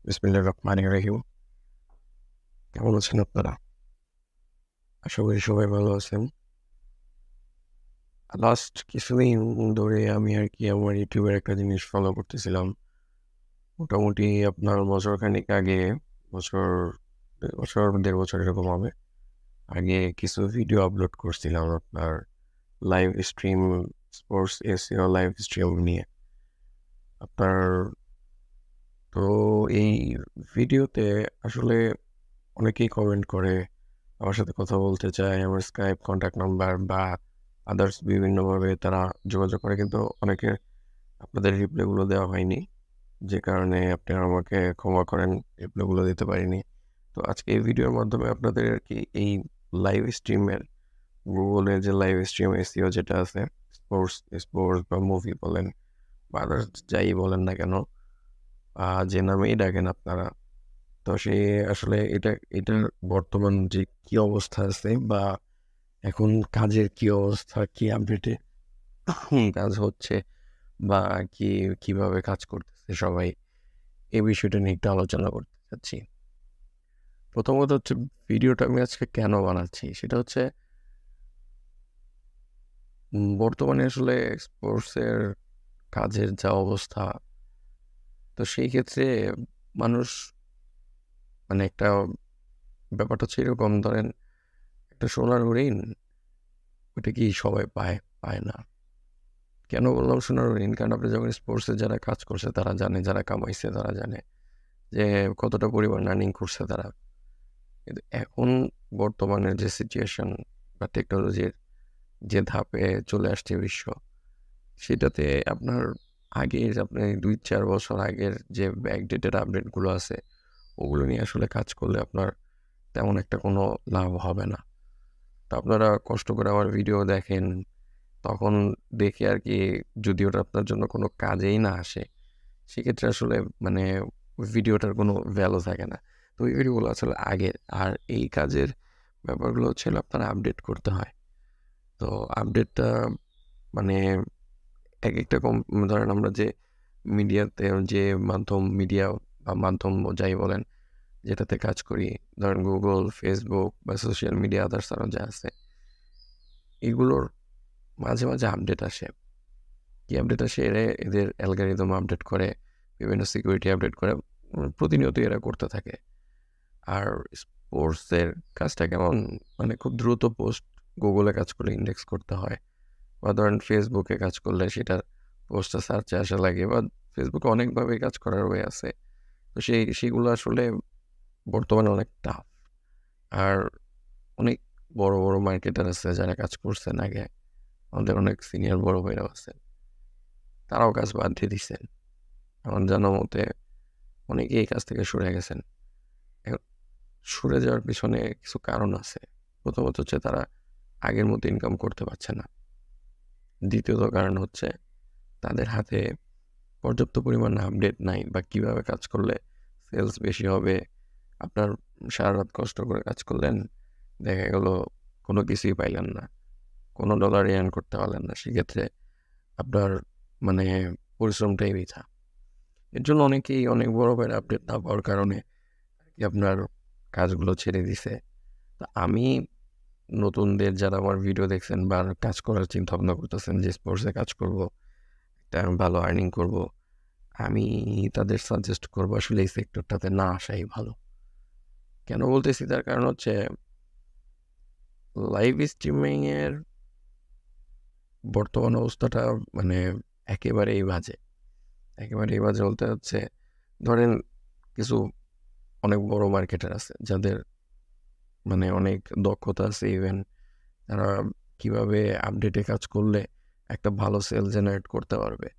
বিসমিল্লাহির রহমানির রহিম। কেমন আছেন আপনারা? আশা করি সবাই ভালো আছেন। লাস্ট কিছুদিন ধরে আমি আরকি আমার ইউটিউবের একটা জিনিস ফলো করতেছিলাম। মোটামুটি আপনার বছরখানেক আগে, বছর ১.৫ বছর এরকম হবে। আগে কিছু ভিডিও আপলোড করছিলাম আপনার live stream, sports SEO live stream নিয়ে। আপনার তো এই ভিডিওতে আসলে অনেকেই কমেন্ট করে, আমার সাথে কথা বলতে চায়, আমার স্কাইপ কন্ট্যাক্ট নাম্বার বা আদার্স বিভিন্নভাবে তারা যোগাযোগ করে, কিন্তু অনেকের আপনাদের রিপ্লাইগুলো দেওয়া হয়নি। যে কারণে আপনারা আমাকে ক্ষমা করেন, রিপ্লাইগুলো দিতে পারিনি। তো আজকে এই ভিডিওর মাধ্যমে আপনাদের আরকি এই লাইভ স্ট্রিমের গুগলের যে লাইভ স্ট্রিম এসইও যেটা আছে, স্পোর্টস স্পোর্টস বা মুভি বলেন বা আদার্স যাই বলেন না কেন, যে নামেই ডাকেন আপনারা। তো সে আসলে এটার বর্তমান যে কি অবস্থা আছে বা এখন কাজের কি অবস্থা, কি আপডেটে কাজ হচ্ছে বা কিভাবে কাজ করতেছে সবাই, এই বিষয়টা নিয়ে একটু আলোচনা করতে চাচ্ছি। প্রথমত হচ্ছে ভিডিওটা আমি আজকে কেন বানাচ্ছি সেটা হচ্ছে বর্তমানে আসলে স্পোর্টসের কাজের যা অবস্থা, তো সেই ক্ষেত্রে মানুষ মানে একটা ব্যাপারটা হচ্ছে এরকম, ধরেন একটা সোনার হরিণ, ওটা কি সবাই পায়? পায় না। কেন বললাম সোনার হরিণ? কারণ আপনি যখন স্পোর্টসে যারা কাজ করছে তারা জানে, যারা কামাইছে তারা জানে যে কতটা পরিমাণ আর্নিং করছে তারা। কিন্তু এখন বর্তমানের যে সিচুয়েশন বা টেকনোলজির যে ধাপে চলে আসছে বিশ্ব, সেটাতে আপনার আগের আপনি ২-৪ বছর আগের যে ব্যাকডেটেড আপডেটগুলো আছে, ওগুলো নিয়ে আসলে কাজ করলে আপনার তেমন একটা কোনো লাভ হবে না। তো আপনারা কষ্ট করে আমার ভিডিও দেখেন, তখন দেখে আরকি যদি ওটা আপনার জন্য কোনো কাজেই না আসে, সেক্ষেত্রে আসলে মানে ওই ভিডিওটার কোনো ভ্যালু থাকে না। তো ওই ভিডিওগুলো আসলে আগের। আর এই কাজের ব্যাপারগুলো হচ্ছে হলো আপনার আপডেট করতে হয়। তো আপডেটটা মানে একেকটা ধরেন আমরা যে মিডিয়াতে যে মিডিয়া বা মাধ্যম যাই বলেন, যেটাতে কাজ করি, ধরেন Google, Facebook বা সোশ্যাল মিডিয়া আদার্স আরও যা আছে, এগুলোর মাঝে, মাঝে আপডেট আসে। কি আপডেট আসে? এদের অ্যালগরিদম আপডেট করে, বিভিন্ন সিকিউরিটি আপডেট করে। প্রতিনিয়তই এরা করতে থাকে। আর স্পোর্টসের কাজটা কেমন? মানে খুব দ্রুত পোস্ট গুগলে কাজ করলে ইনডেক্স করতে হয়। বা ধরেন ফেসবুকে কাজ করলে সেটার পোস্টটা সার্চে আসা লাগে, বা ফেসবুকে অনেকভাবে কাজ করার ওয়ে আছে। তো সেগুলো আসলে বর্তমানে অনেক টাফ। আর অনেক বড়, বড় মার্কেটার আছে যারা কাজ করছেন আগে। আমাদের অনেক সিনিয়র বড় ভাইরাও আছেন। তারাও কাজ বাদ দিয়ে দিছেন। আমার জানা মতে অনেকেই এই কাজ থেকে সরে গেছেন। এখন সরে যাওয়ার পিছনে কিছু কারণ আছে। প্রথমত হচ্ছে তারা আগের মতো ইনকাম করতে পারছে না। দ্বিতীয়ত কারণ হচ্ছে তাদের হাতে পর্যাপ্ত পরিমাণ আপডেট নাই, বা কিভাবে কাজ করলে সেলস বেশি হবে। আপনার সারারাত কষ্ট করে কাজ করলেন, দেখা গেল কোনো কিছুই পাইলেন না। কোনো ডলারই আর্ন করতে পারলেন না। সেক্ষেত্রে আপনার মানে পরিশ্রমটাই বৃথা। এর জন্য অনেকেই অনেক বড় ভাইয়ের আপডেট না পাওয়ার কারণে আপনার কাজগুলো ছেড়ে দিছে। তো আমি নতুনদের যারা আমার ভিডিও দেখছেন বা কাজ করার চিন্তাভাবনা করতেছেন যে স্পোর্টসে কাজ করব, একটা ভালো আর্নিং করব, আমি তাদের সাজেস্ট করব আসলে এই সেক্টরটাতে না আসাই ভালো। কেন বলতেছি? তার কারণ হচ্ছে লাইভ স্ট্রিমিং এর বর্তমান অবস্থাটা মানে একেবারেই বাজে। একেবারেই বাজে বলতে হচ্ছে, ধরেন কিছু অনেক বড় মার্কেটার আছে যাদের মানে অনেক দক্ষতা আছে, ইভেন তারা কিভাবে আপডেটে কাজ করলে একটা ভালো সেল জেনারেট করতে পারবে।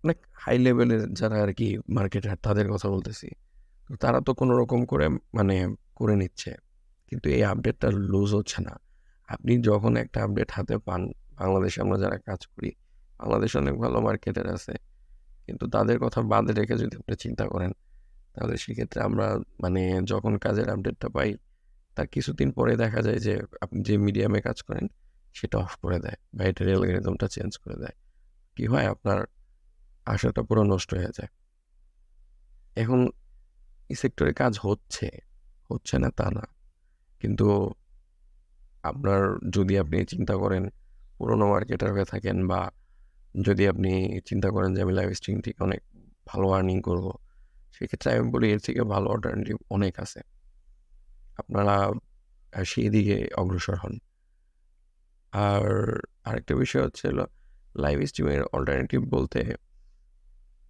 অনেক হাই লেভেলের যারা আরকি মার্কেটার তাদের কথা বলতেছি। তো তারা তো কোনো রকম করে মানে করে নিচ্ছে। কিন্তু এই আপডেটটা লুজ হচ্ছে না। আপনি যখন একটা আপডেট হাতে পান, বাংলাদেশে আমরা যারা কাজ করি, বাংলাদেশে অনেক ভালো মার্কেটার আছে। কিন্তু তাদের কথা বাদে রেখে যদি আপনি চিন্তা করেন, তাহলে সেক্ষেত্রে আমরা মানে যখন কাজের আপডেটটা পাই, তার কিছুদিন পরে দেখা যায় যে আপনি যে মিডিয়ামে কাজ করেন সেটা অফ করে দেয় বা এটার অ্যালগরিদমটা চেঞ্জ করে দেয়। কি হয়? আপনার আশাটা পুরো নষ্ট হয়ে যায়। এখন এই সেক্টরে কাজ হচ্ছে না তা না। কিন্তু আপনার যদি আপনি চিন্তা করেন পুরোনো মার্কেটার হয়ে থাকেন, বা যদি আপনি চিন্তা করেন যে আমি লাইভ স্ট্রিম থেকে অনেক ভালো আর্নিং করব, সেক্ষেত্রে আমি বলি এর থেকে ভালো অল্টারনেটিভ অনেক আছে। আপনারা সেই দিকে অগ্রসর হন। আর আরেকটা বিষয় হচ্ছে হলো লাইভ স্ট্রিমের অল্টারনেটিভ বলতে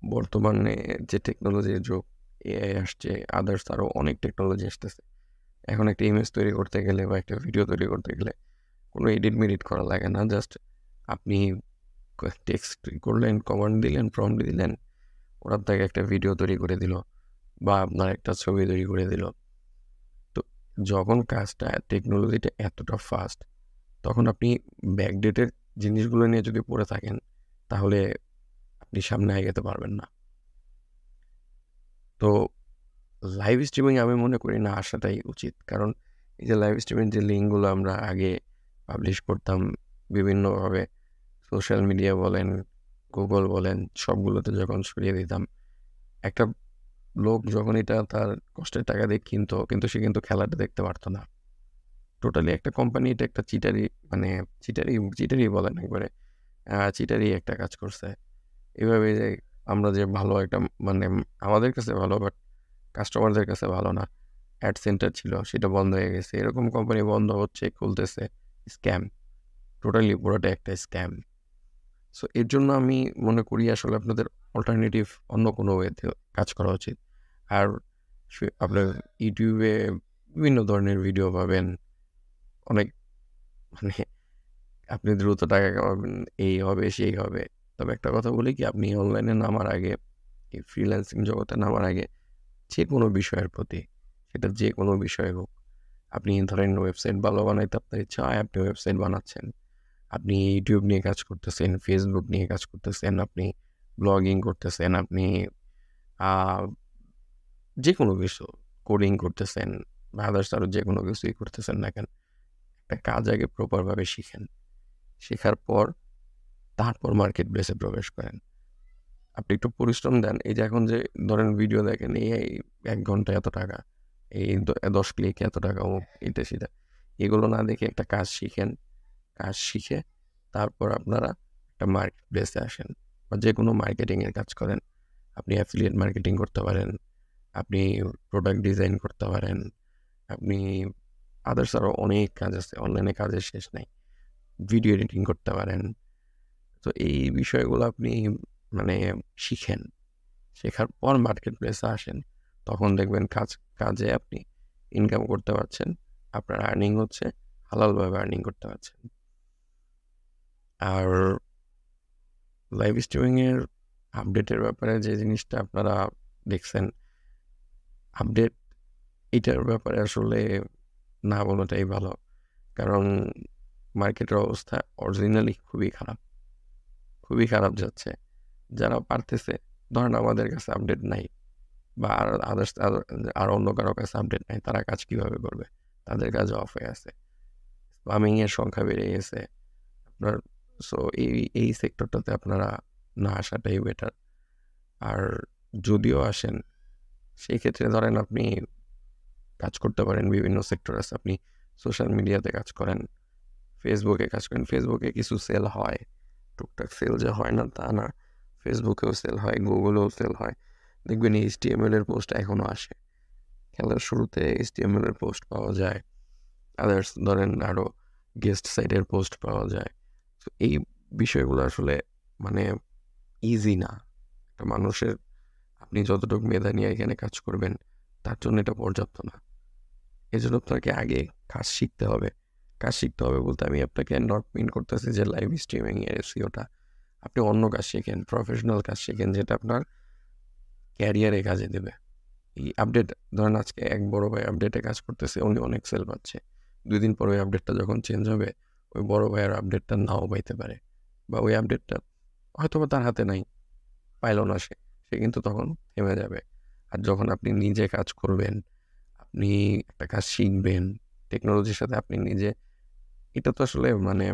বর্তমানে যে টেকনোলজির যুগ, এআই আসছে, আদার্স আরও অনেক টেকনোলজি আসতেছে। এখন একটা ইমেজ তৈরি করতে গেলে বা একটা ভিডিও তৈরি করতে গেলে কোনো এডিট মেডিট করা লাগে না। জাস্ট আপনি টেক্সট করলেন, কমান্ড দিলেন, প্রম্পট দিলেন, ওরা আপনাকে একটা ভিডিও তৈরি করে দিল বা আপনার একটা ছবি তৈরি করে দিল। তো যখন কাজটা টেকনোলজিটা এতটা ফাস্ট, তখন আপনি ব্যাকডেটের জিনিসগুলো নিয়ে যদি পড়ে থাকেন, তাহলে আপনি সামনে এগোতে পারবেন না। তো লাইভ স্ট্রিমিং আমি মনে করি না আসাটাই উচিত। কারণ এই যে লাইভ স্ট্রিমের যে লিঙ্কগুলো আমরা আগে পাবলিশ করতাম বিভিন্নভাবে, সোশ্যাল মিডিয়া বলেন, গুগল বলেন, সবগুলোতে যখন ছড়িয়ে দিতাম, একটা লোক যখন এটা তার কষ্টের টাকা দিয়ে কিনতো, কিন্তু সে কিন্তু খেলাটা দেখতে পারতো না। টোটালি একটা কোম্পানি এটা একটা চিটারি, মানে চিটারি বলেন একবারে, চিটারি একটা কাজ করছে। এভাবে যে আমরা যে ভালো একটা, মানে আমাদের কাছে ভালো বাট কাস্টমারদের কাছে ভালো না, অ্যাড সেন্টার ছিল সেটা বন্ধ হয়ে গেছে। এরকম কোম্পানি বন্ধ হচ্ছে, খুলতেছে, স্ক্যাম। টোটালি পুরোটা একটা স্ক্যাম। সো এর জন্য আমি মনে করি আসলে আপনাদের অল্টারনেটিভ অন্য কোনো ওয়েতে কাজ করা উচিত। আর আপনার ইউটিউবে বিভিন্ন ধরনের ভিডিও পাবেন, অনেক, মানে আপনি দ্রুত টাকা কামাবেন, এই হবে সেই হবে। তবে একটা কথা বলি কি, আপনি অনলাইনে নামার আগে, এই ফ্রিল্যান্সিং জগতে নামার আগে যে কোনো বিষয়ের প্রতি, সেটা যে কোনো বিষয় হোক, আপনি ধরেন ওয়েবসাইট ভালো বানাইতে আপনার ইচ্ছা হয়, আপনি ওয়েবসাইট বানাচ্ছেন, আপনি ইউটিউব নিয়ে কাজ করতেছেন, ফেসবুক নিয়ে কাজ করতেছেন, আপনি ব্লগিং করতেছেন, আপনি যে কোনো কিছু কোডিং করতেছেন বা আদার্স আরও যে কোনো কিছুই করতেছেন না কেন, একটা কাজ আগে প্রপারভাবে শিখেন। শেখার পর তারপর মার্কেট প্লেসে প্রবেশ করেন। আপনি একটু পরিশ্রম দেন। এই যে এখন যে ধরেন ভিডিও দেখেন, এই ১ ঘন্টা এত টাকা, এই ১০ ক্লিক এত টাকা, অমুক এটা সেটা। এগুলো না দেখে একটা কাজ শিখেন। কাজ শিখে তারপর আপনারা একটা মার্কেট প্লেসে আসেন বা যে কোনো মার্কেটিংয়ের কাজ করেন। আপনি অ্যাফিলিয়েট মার্কেটিং করতে পারেন, আপনি প্রোডাক্ট ডিজাইন করতে পারেন, আপনি আদার্স আরও অনেক কাজ আছে। অনলাইনে কাজের শেষ নাই। ভিডিও এডিটিং করতে পারেন। তো এই বিষয়গুলো আপনি মানে শিখেন। শেখার পর মার্কেট প্লেসে আসেন। তখন দেখবেন কাজে আপনি ইনকাম করতে পারছেন। আপনার আর্নিং হচ্ছে, হালালভাবে আর্নিং করতে পারছেন। আর লাইভ স্ট্রিমিংয়ের আপডেটের ব্যাপারে যে জিনিসটা আপনারা দেখছেন, আপডেট এটার ব্যাপারে আসলে না বলাটাই ভালো। কারণ মার্কেটের অবস্থা অরিজিনালি খুবই খারাপ যাচ্ছে। যারা পারতেছে, ধরেন আমাদের কাছে আপডেট নাই বা আদার্স আর অন্য কারো কাছে আপডেট নাই, তারা কাজ কীভাবে করবে? তাদের কাজ অফ হয়ে আছে। স্পামিংয়ের সংখ্যা বেড়ে গেছে আপনার। সো এই সেক্টরটাতে আপনারা না আসাটাই বেটার। আর যদিও আসেন, সেই ক্ষেত্রে ধরেন আপনি কাজ করতে পারেন, বিভিন্ন সেক্টর আছে। আপনি সোশ্যাল মিডিয়াতে কাজ করেন, ফেসবুকে কাজ করেন। ফেসবুকে কিছু সেল হয়, টুকটাক সেল যে হয় না তা না। ফেসবুকেও সেল হয়, গুগলেও সেল হয়। দেখবেন HTML এর পোস্ট এখনও আসে। খেলার শুরুতে HTML এর পোস্ট পাওয়া যায়। আদার্স ধরেন আরও গেস্ট সাইটের পোস্ট পাওয়া যায়। তো এই বিষয়গুলো আসলে মানে ইজি না। একটা মানুষের, আপনি যতটুকু মেধা নিয়ে এখানে কাজ করবেন, তার জন্য এটা পর্যাপ্ত না। এজন্য আপনাকে আগে কাজ শিখতে হবে। কাজ শিখতে হবে বলতে আমি আপনাকে নট মিন করতেছি যে লাইভ স্ট্রিমিং এর SEO-টা। আপনি অন্য কাজ শেখেন, প্রফেশনাল কাজ শেখেন, যেটা আপনার ক্যারিয়ারে কাজে দেবে। এই আপডেট, ধরেন আজকে এক বড় ভাই আপডেটে কাজ করতেছে, উনি অনেক সেল পাচ্ছে। ২ দিন পর ওই আপডেটটা যখন চেঞ্জ হবে, ওই বড় ভাইয়ের আপডেটটা নাও পাইতে পারে, বা ওই আপডেটটা হয়তোবা তার হাতে নাই, পাইল না সে। সে কিন্তু তখন থেমে যাবে। আর যখন আপনি নিজে কাজ করবেন, আপনি একটা কাজ শিখবেন, টেকনোলজির সাথে আপনি নিজে, এটা তো আসলে মানে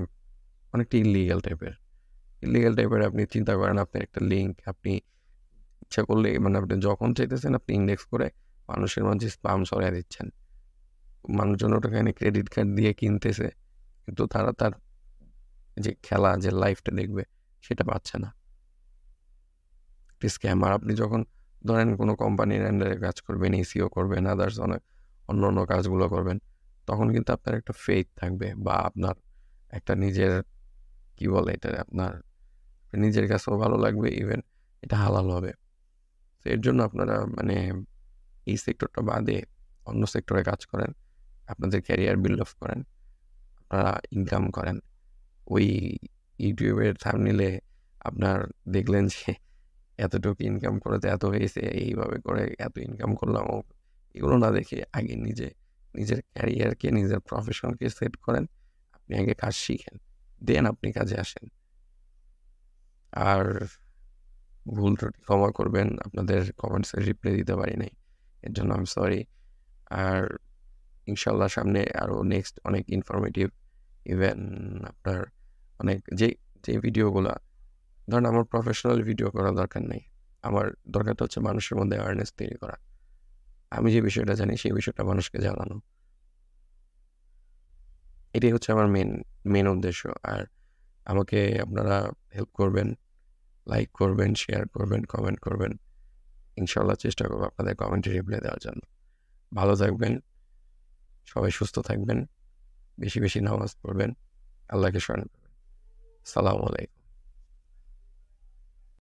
অনেকটা ইল্লিগ্যাল টাইপের। আপনি চিন্তা করেন, আপনার একটা লিঙ্ক, আপনি ইচ্ছা করলে, মানে আপনি যখন চাইতেছেন আপনি ইন্ডেক্স করে মানুষের মাঝে স্পাম ছড়ায় দিচ্ছেন। মানুষজন ওটাখানে ক্রেডিট কার্ড দিয়ে কিনতেছে, কিন্তু তারা তার যে খেলা, যে লাইফটা দেখবে সেটা পাচ্ছে না। একটি স্ক্যামার। আপনি যখন ধরেন কোনো কোম্পানির আন্ডারে কাজ করবেন, এসিও করবেন, আদার্স অনেক অন্য কাজগুলো করবেন, তখন কিন্তু আপনার একটা ফেইথ থাকবে বা আপনার একটা নিজের কি বলে এটা, আপনার নিজের কাছেও ভালো লাগবে, ইভেন এটা হালাল হবে। তো এর জন্য আপনারা মানে এই সেক্টরটা বাদে অন্য সেক্টরে কাজ করেন, আপনাদের ক্যারিয়ার বিল্ড আপ করেন, আপনারা ইনকাম করেন। ওই ইউটিউবের থাম্বনেইলে আপনার দেখলেন যে এতটুকু ইনকাম করে তো এত হয়েছে, এইভাবে করে এত ইনকাম করলাম, এগুলো না দেখে আগে নিজের ক্যারিয়ারকে, নিজের প্রফেশনকে সেট করেন। আপনি আগে কাজ শিখেন, দেন আপনি কাজে আসেন। আর ভুল ত্রুটি ক্ষমা করবেন, আপনাদের কমেন্টসে রিপ্লাই দিতে পারি নাই, এর জন্য আমি সরি। আর ইনশাল্লাহ সামনে আরও নেক্সট অনেক ইনফরমেটিভ, ইভেন আপনার অনেক যে ভিডিওগুলা, ধরেন আমার প্রফেশনাল ভিডিও করা দরকার নেই, আমার দরকারটা হচ্ছে মানুষের মধ্যে অ্যাওয়ারনেস তৈরি করা। আমি যে বিষয়টা জানি সেই বিষয়টা মানুষকে জানানো, এটাই হচ্ছে আমার মেন উদ্দেশ্য। আর আমাকে আপনারা হেল্প করবেন, লাইক করবেন, শেয়ার করবেন, কমেন্ট করবেন। ইনশাল্লাহ চেষ্টা করবো আপনাদের কমেন্টে রিপ্লাই দেওয়ার জন্য। ভালো থাকবেন, সবাই সুস্থ থাকবেন, বেশি বেশি নামাজ পড়বেন, আল্লাহকে স্মরণ করবেন। সালামু আলাইকুম।